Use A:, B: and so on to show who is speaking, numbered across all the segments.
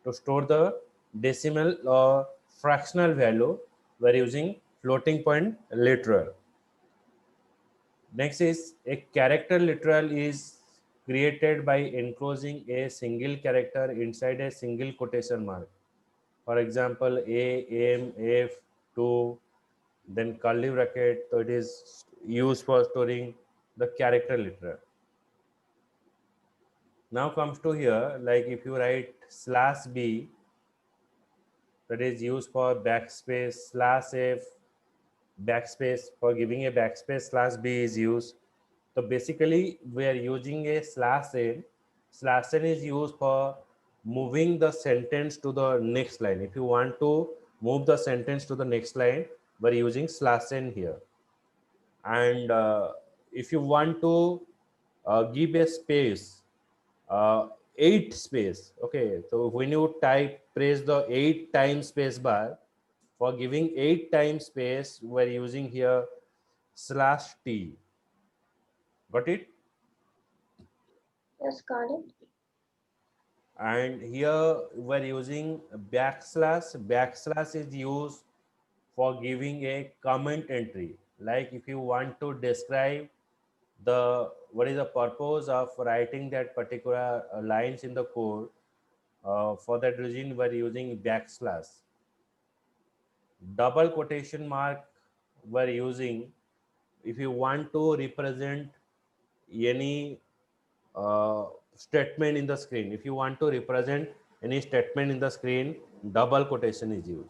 A: To store the decimal or fractional value, we're using floating point literal. Next is a character literal is created by enclosing a single character inside a single quotation mark. For example, A, M, F, 2, then curly bracket. So it is used for storing the character literal. Now comes to here, like if you write slash B, that is used for backspace, slash F, backspace. For giving a backspace, slash B is used. So basically we are using a slash n. Slash n is used for moving the sentence to the next line. If you want to move the sentence to the next line, we're using slash n here. And if you want to give a space, 8 space, okay, so when you type, press the 8 times space bar. For giving 8 times space, we're using here slash t. Got it?
B: Yes, got it.
A: And here we're using backslash. Backslash is used for giving a comment entry. Like if you want to describe the what is the purpose of writing that particular lines in the code, for that reason we're using backslash. Double quotation mark we're using if you want to represent any uh, statement in the screen. If you want to represent any statement in the screen, double quotation is used.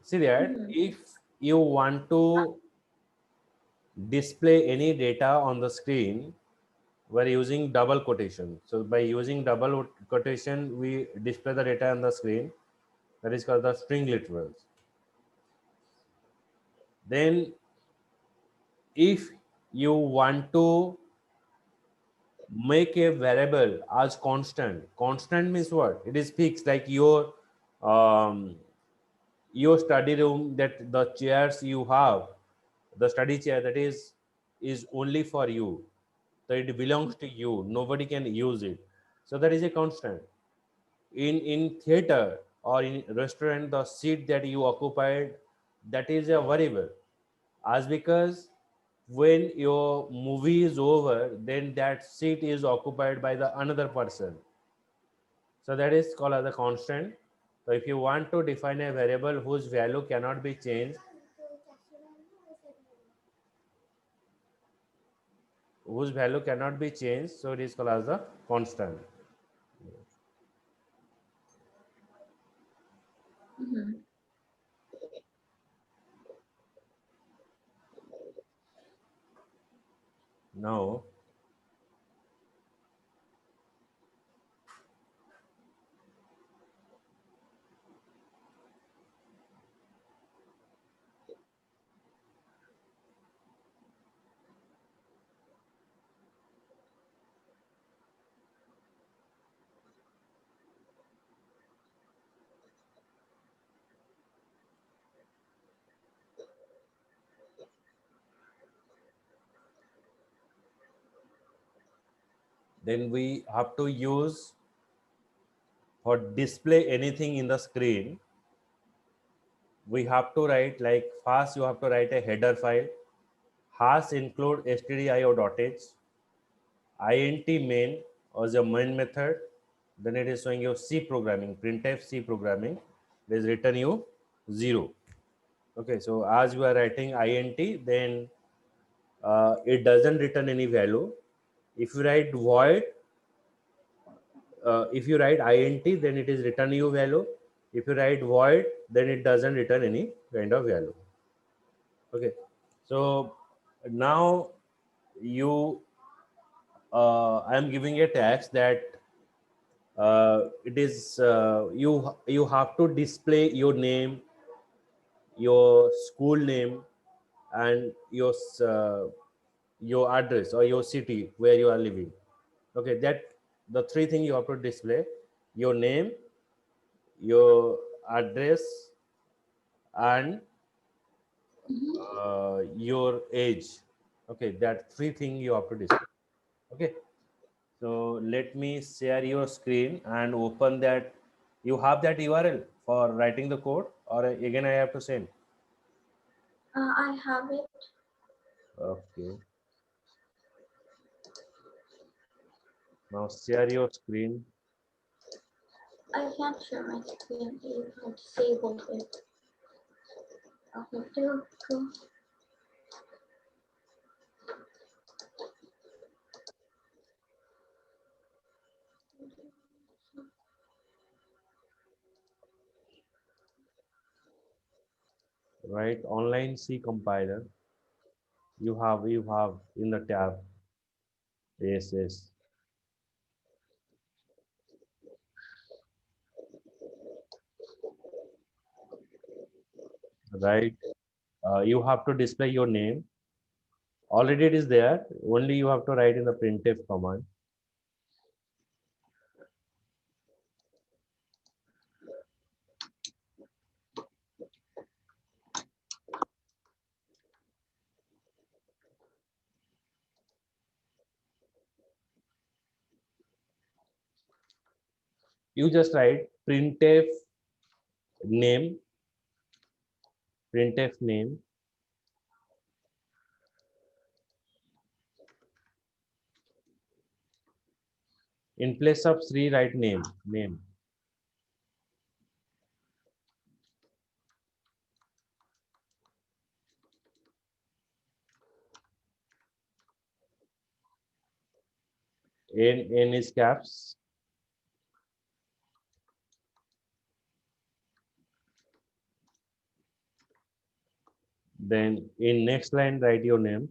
A: See that
B: Mm-hmm.
A: if you want to display any data on the screen, we're using double quotation. So by using double quotation, we display the data on the screen. That is called the string literals. Then if you want to make a variable as constant, constant means what? It is fixed, like um, your study room, that the chairs you have, the study chair, that is only for you. So it belongs to you, nobody can use it. So that is a constant. In theater or in restaurant, the seat that you occupied, that is a variable. As because when your movie is over, then that seat is occupied by the another person. So that is called as a constant. So if you want to define a variable whose value cannot be changed, so it is called as a constant.
B: Mm-hmm.
A: Now, then we have to use, for display anything in the screen, we have to write, like first you have to write a header file. Hash include stdio.h, int main as a main method. Then it is showing you C programming, printf C programming. It is written you 0. Okay, so as you are writing int, then it doesn't return any value. If you write void, if you write int, then it is return you value. If you write void, then it doesn't return any kind of value. Okay, so now you I am giving a task that it is you have to display your name, your school name, and your address or your city where you are living. Okay, that the three things you have to display: your name, your address, and
B: Mm-hmm.
A: your age. Okay, that three things you have to display. Okay, So let me share your screen and open that. You have that URL for writing the code, or again I have to send?
B: I have it.
A: Okay. Now share your screen.
B: I can't share my screen. You have disabled it. Okay, there we go.
A: Right, online C compiler. You have in the tab. Yes, yes. Right. You have to display your name. Already it is there. Only you have to write in the printf command. You just write name, printf name. In place of Sri, write name. N is caps. Then in next line, write your name.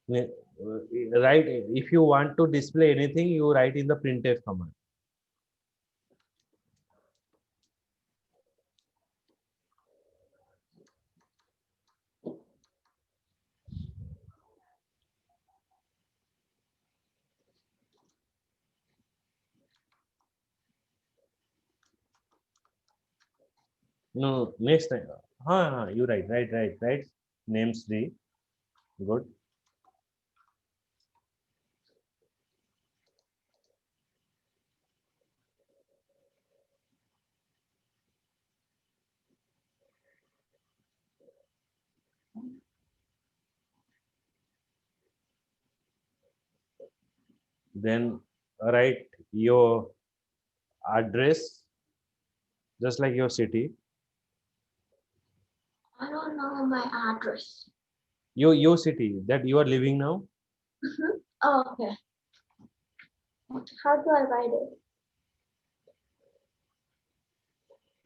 A: Write if you want to display anything, you write in the printf command. No, next time. You write. Name Sri. Good. Then write your address, just like your city.
B: I don't know my address.
A: Your city that you are living now.
B: Oh, okay. How do I write it?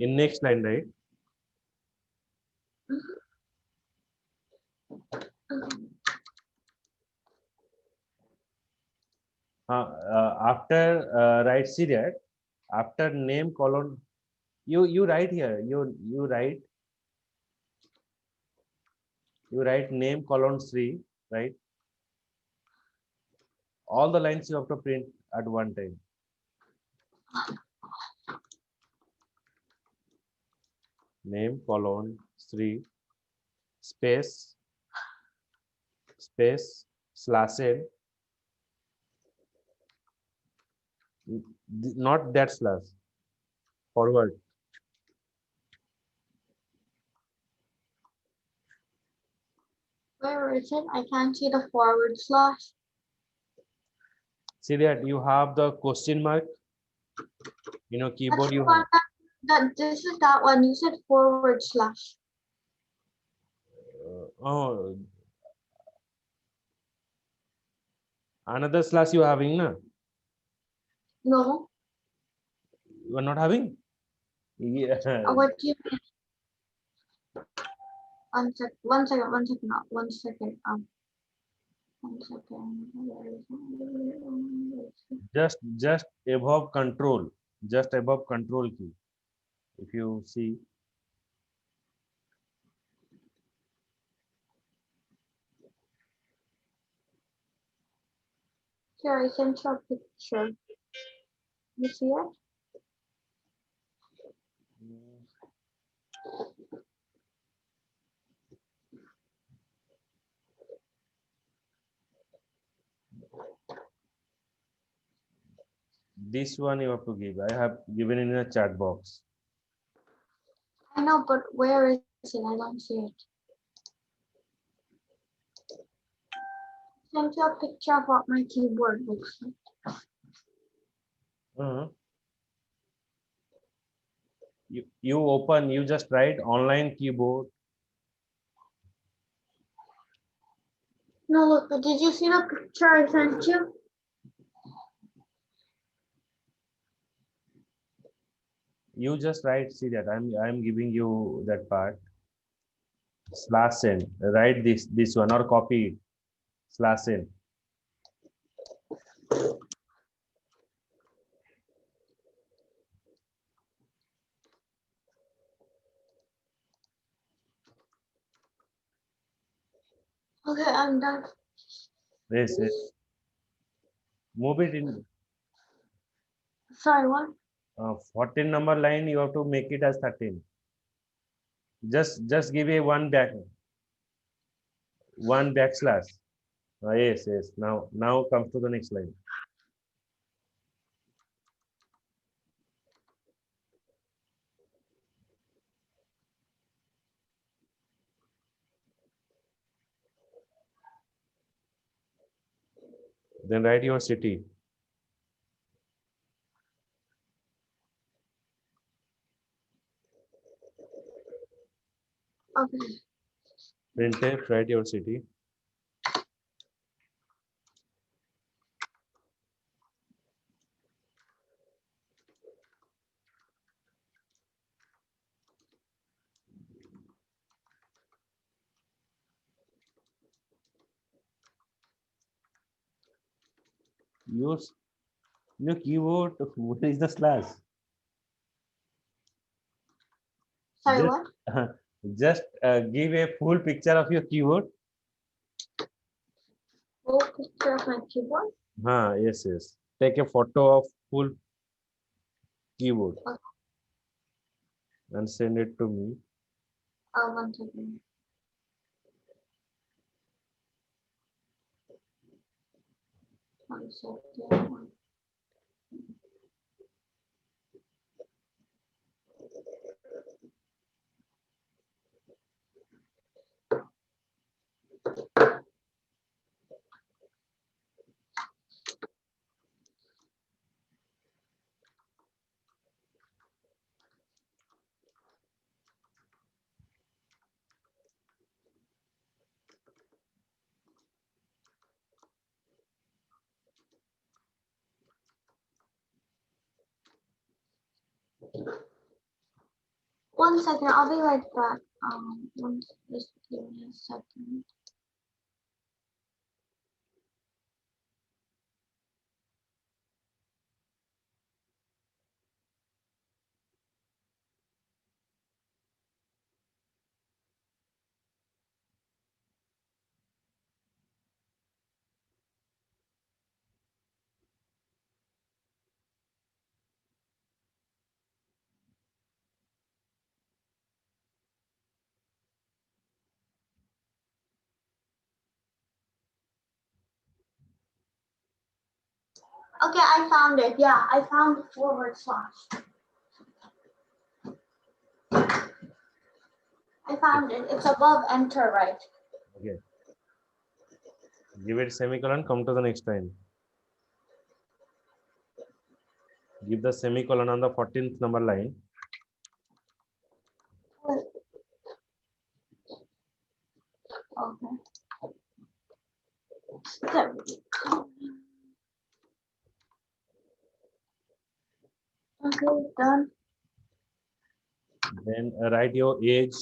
A: In next line, right?
B: Um,
A: After write serial, after name colon, you write here. You write name colon Sri, right? All the lines you have to print at one time. Name colon Sri space slash n, not that slash, forward.
B: Where is it? I can't see the forward slash.
A: See that you have the question mark.
B: That's
A: Keyboard
B: the
A: you
B: one
A: have.
B: this is that one. You said forward slash.
A: Oh, another slash you having, na?
B: No.
A: You are not having? Yeah.
B: What do you mean? One second. One second. One second. 1 second. Where is it?
A: Just above control. Just above control key. If you see.
B: Here, I sent you a picture. You see it?
A: This one you have to give. I have given in a chat box.
B: I know, but where is it? I don't see it. Send you a picture of what my keyboard looks like.
A: Uh-huh. You open, you just write online keyboard.
B: No, look, did you see the picture I sent you?
A: You just write, see that I'm giving you that part. Slash n. Write this one or copy it. Slash n.
B: Okay, I'm done.
A: Yes, yes. Move it in
B: Sorry, what?
A: 14 number line. You have to make it as 13. Just give a one backslash. Yes, yes. Now comes to the next line. Then write your city.
B: Okay.
A: Printf, write your city. Use your keyboard. Where is the slash?
B: Sorry,
A: Just
B: what?
A: just give a full picture of your keyboard.
B: Full picture of my keyboard?
A: Yes, yes. Take a photo of full keyboard
B: Okay.
A: and send it to me.
B: 1 second. One second. One second, I'll be right back. Just give me a second. Okay, I found it. Yeah, I found the forward slash. I found it. It's above enter, right?
A: Okay. Give it semicolon. Come to the next line. Give the semicolon on the 14th number line.
B: Okay. There we go. Okay, done.
A: Then write your age.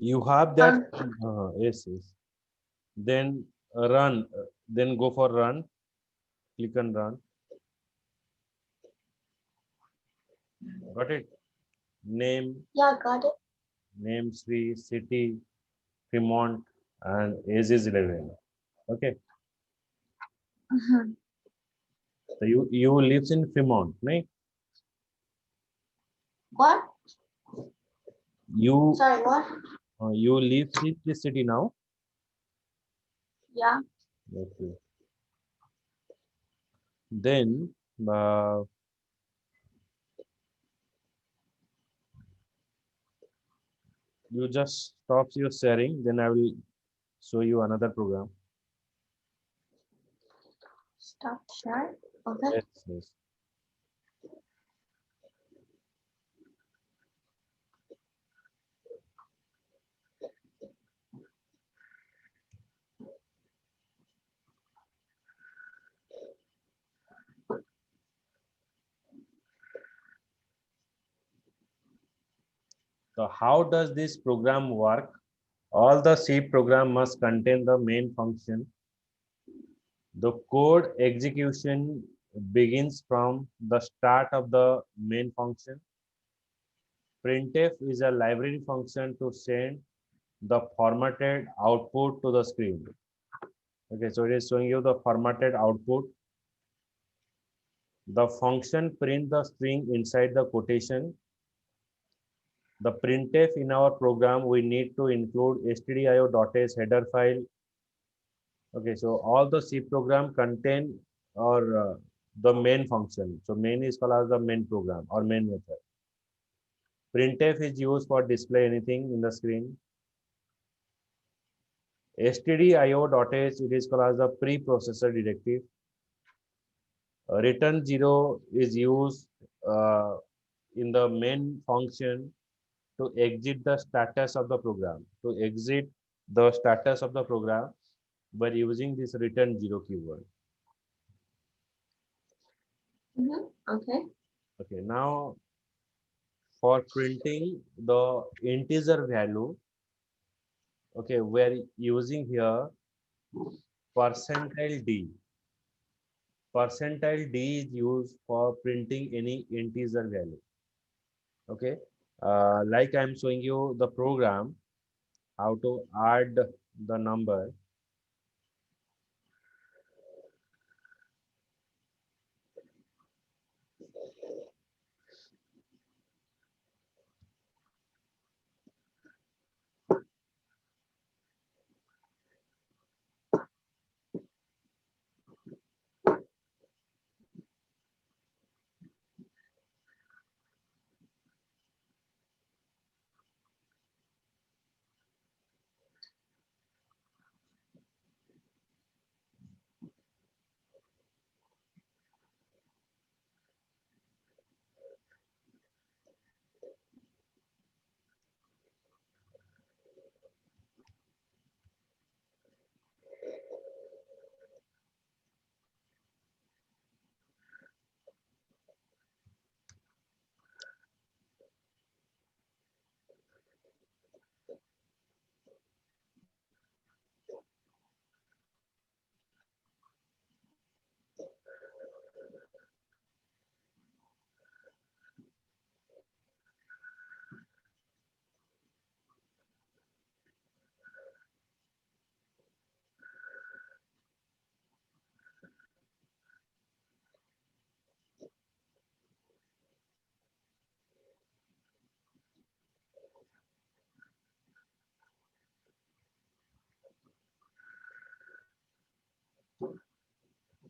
A: You have that.
B: Run.
A: Yes, yes. Then run. Then go for run. Click on run. Got it. Name,
B: Yeah, got it.
A: name, Sri, city, Fremont, and age is 11. Okay.
B: Mhm.
A: So you lives in Fremont, right?
B: What?
A: You
B: Sorry, what?
A: you live in this city now.
B: Yeah.
A: Okay. Then uh, you just stop your sharing. Then I will show you another program.
B: Stop share. Okay.
A: Yes, yes. So how does this program work? All the C program must contain the main function. The code execution begins from the start of the main function. Printf is a library function to send the formatted output to the screen. Okay, so it is showing you the formatted output. The function print the string inside the quotation. The printf in our program, we need to include stdio.h header file. Okay, so all the C program contain or the main function. So main is called as the main program or main method. Printf is used for display anything in the screen. stdio.h, it is called as the preprocessor directive. Return 0 is used uh, in the main function to exit the status of the program. To exit the status of the program by using this return 0 keyword.
B: Okay.
A: Okay, now for printing the integer value, okay, we're using here percentile d. Percentile d is used for printing any integer value. Okay, like I'm showing you the program how to add the number.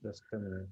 A: Just a minute.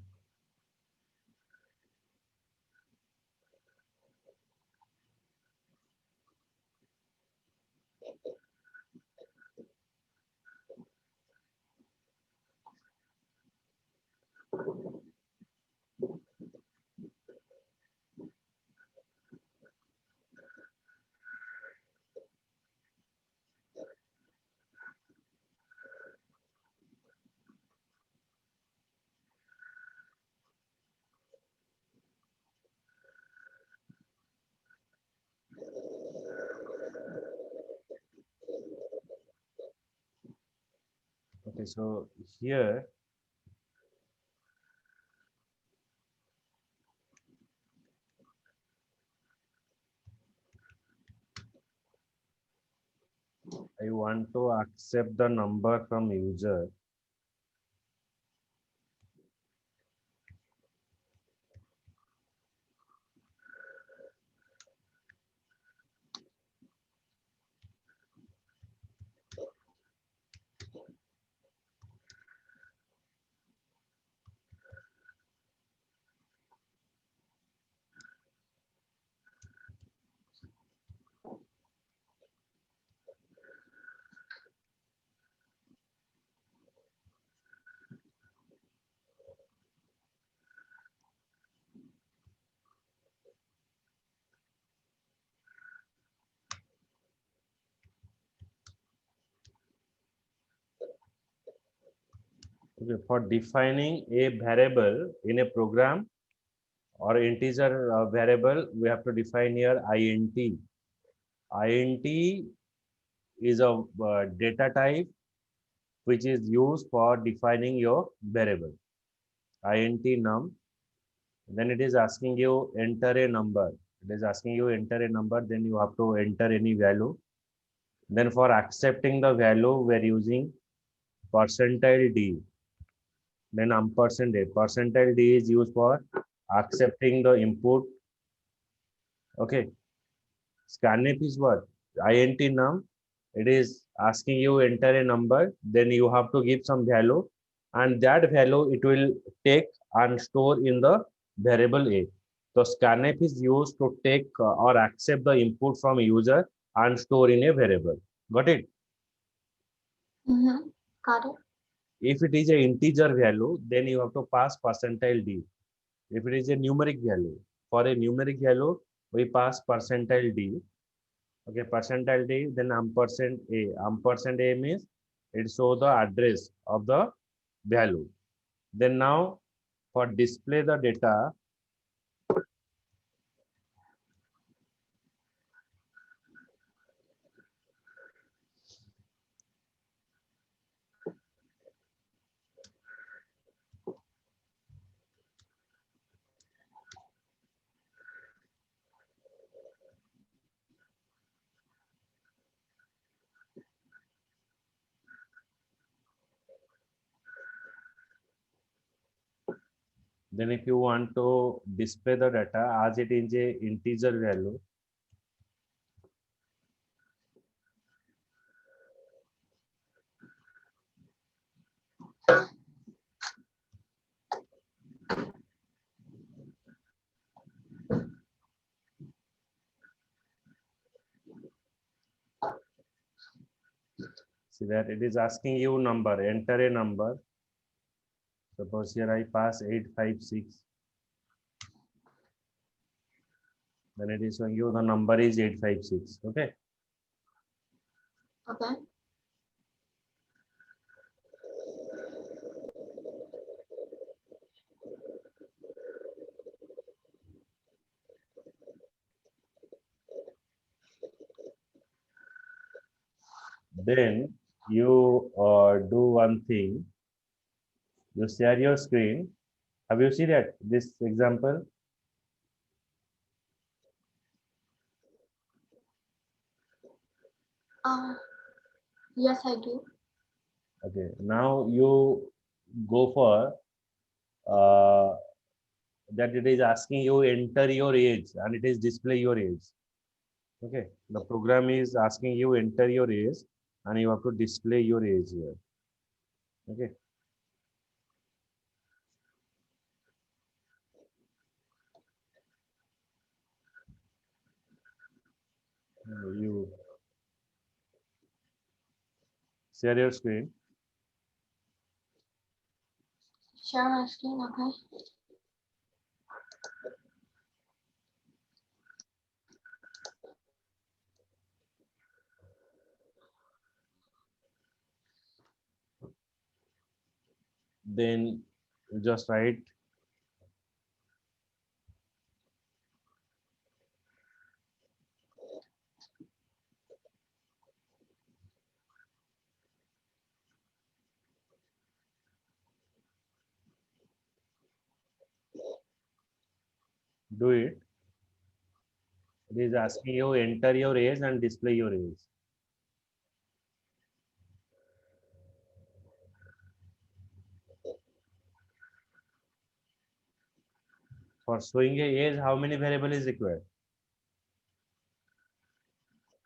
A: so here I want to accept the number from user. Okay, for defining a variable in a program or integer variable, we have to define here int. Int is a data type which is used for defining your variable. Int num. Then it is asking you enter a number. It is asking you enter a number. Then you have to enter any value. Then for accepting the value, we're using percentile d. Then ampersand a. Percentile d is used for accepting the input. Okay. Scanf is what? Int num. It is asking you enter a number. Then you have to give some value, and that value it will take and store in the variable a. So scanf is used to take or accept the input from user and store in a variable. Got it?
B: Mm-hmm. Got it.
A: If it is an integer value, then you have to pass percentile d. If it is a numeric value, for a numeric value, we pass percentile d. Okay, percentile d, then ampersand a. Ampersand a means it shows the address of the value. Then now for display the data, then if you want to display the data as it is a integer value, see that it is asking you number, enter a number. Suppose here I pass 856. Then it is showing you the number is 856. Okay.
B: Okay.
A: Then you do one thing. You share your screen. Have you seen that this example?
B: Uh, yes, I do.
A: Okay. Now you go for uh, that it is asking you enter your age and it is display your age. Okay. The program is asking you enter your age and you have to display your age here. Okay. You share your screen.
B: Share my screen, okay?
A: Then you just write Do it. It is asking you enter your age and display your age. For showing a age, how many variable is required?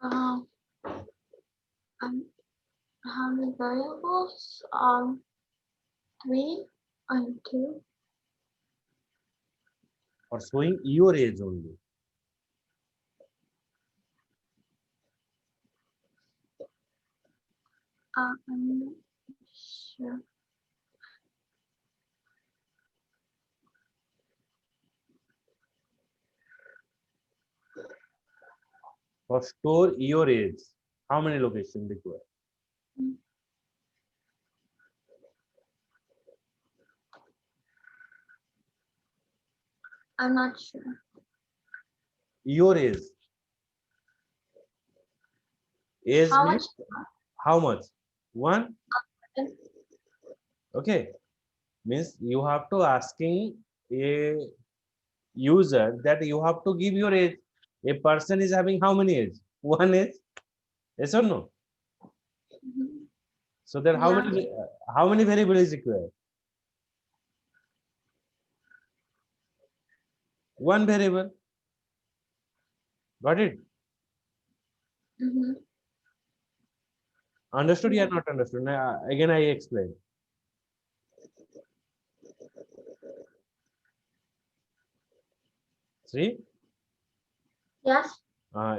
B: Um, how many variables? 3 and 2.
A: For showing your age only.
B: I'm not sure.
A: For store your age, how many locations required?
B: I'm not sure.
A: Your age. Age
B: How
A: means
B: much?
A: how much? One.
B: Okay.
A: Okay. Means you have to asking a user that you have to give your age. A person is having how many age? One age. Yes or no?
B: Mhm.
A: So then
B: Yeah.
A: how many variables is required? One variable. Got it?
B: Mm-hmm.
A: Understood?
B: Yeah.
A: Yeah, not understood. Again, I explain. See,
B: Yes.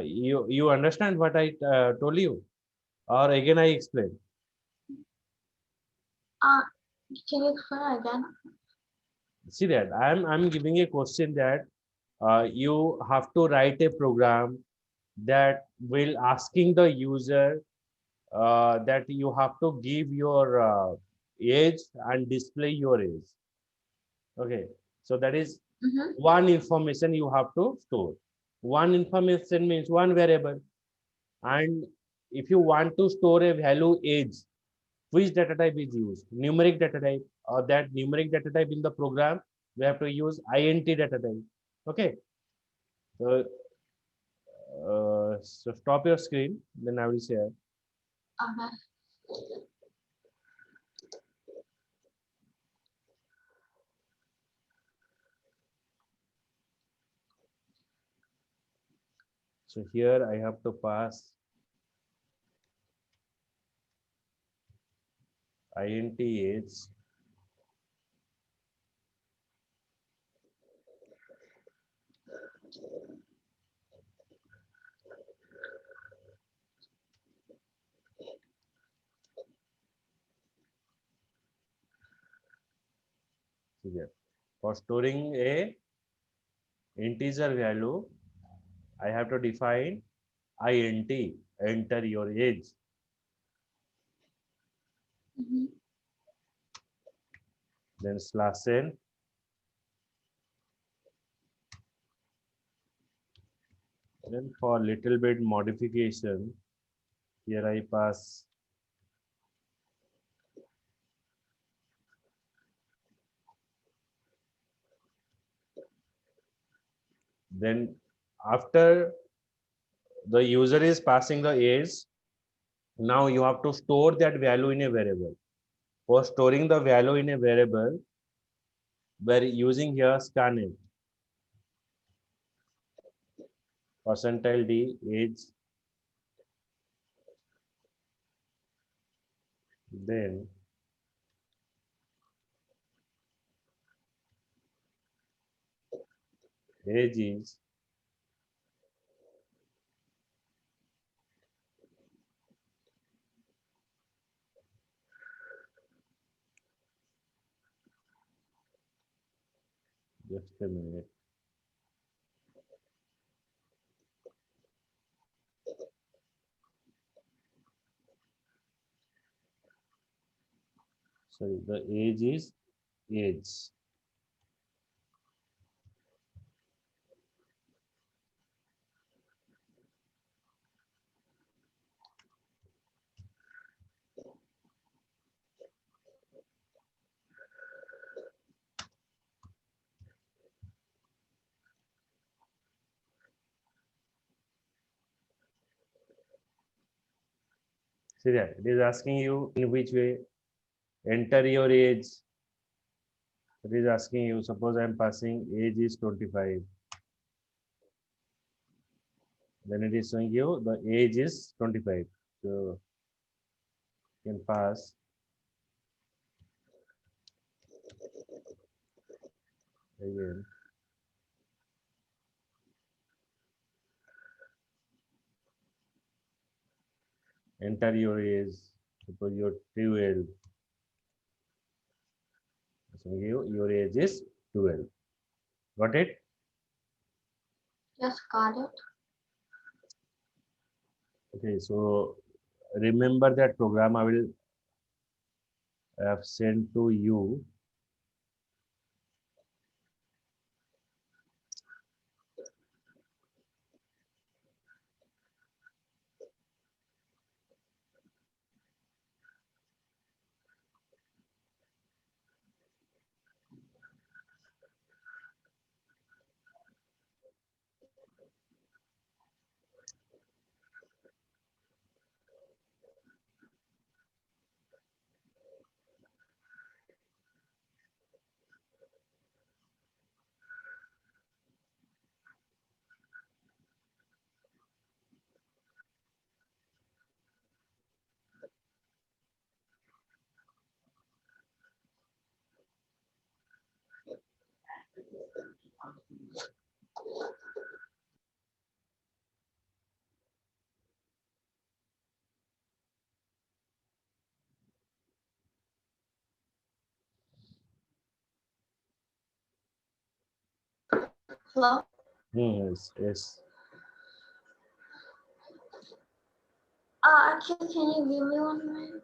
A: you understand what I told you, or again I explain.
B: Uh, can you explain again?
A: See that I'm giving a question that you have to write a program that will asking the user that you have to give your age and display your age. Okay, so that is
B: Mm-hmm.
A: one information you have to store. One information means one variable, and if you want to store a value age, which data type is used? Numeric data type, or that numeric data type in the program, we have to use int data type. Okay, so, so stop your screen, then I will share.
B: Okay.
A: So here I have to pass int age. Here. For storing a integer value, I have to define int, enter your age.
B: Mm-hmm.
A: Then slash n. Then for little bit modification, here I pass then after the user is passing the age, now you have to store that value in a variable. For storing the value in a variable, we're using here scanf percentile d age, then age is just a minute. Sorry, the age is age. See that it is asking you in which way. Enter your age. It is asking you. Suppose I am passing age is 25. Then it is showing you the age is 25. So you can pass again. Enter your age. Suppose you're 12. So your age is 12. Got it?
B: Just got it.
A: Okay, so remember that program I will have sent to you.
B: Hello?
A: Yes, yes.
B: Actually, can you give me 1 minute?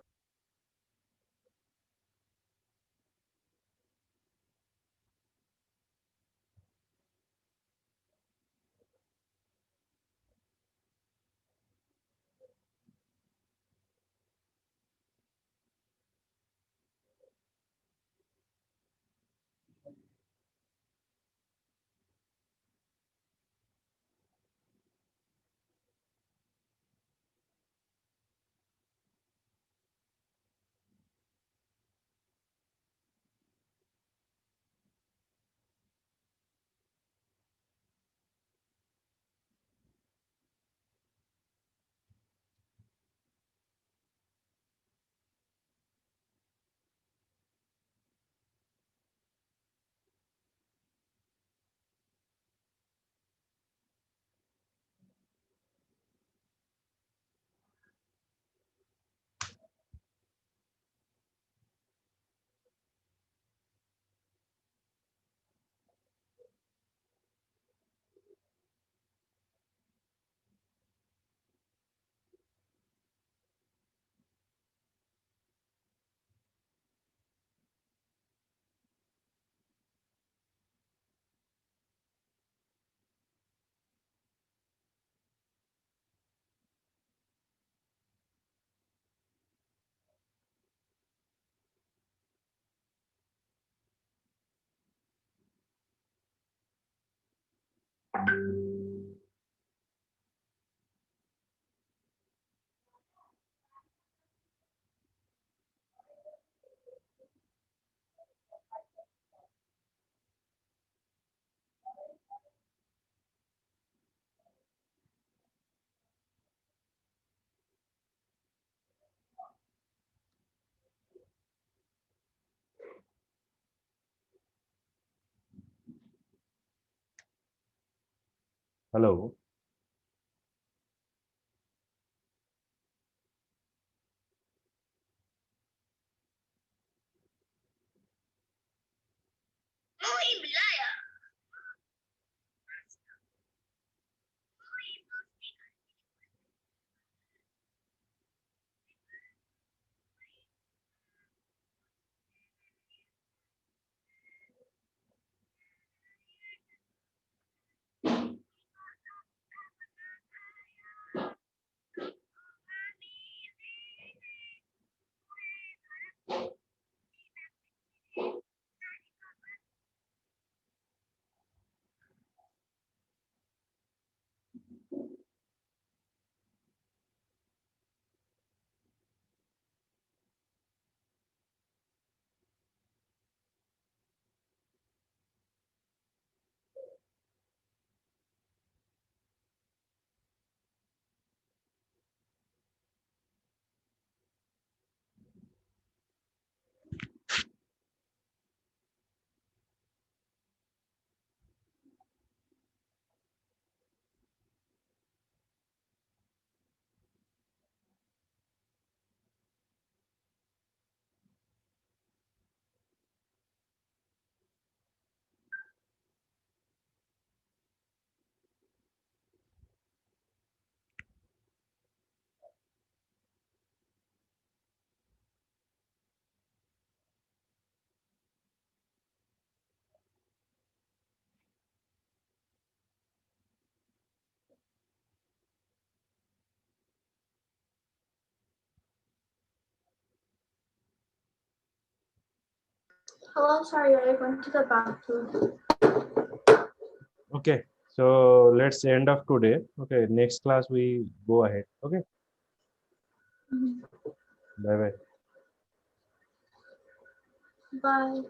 A: Hello.
B: Hello, sorry, I went to the bathroom.
A: Okay, so let's end of today. Okay, next class we go ahead. Okay,
B: Mhm.
A: bye bye.
B: Bye.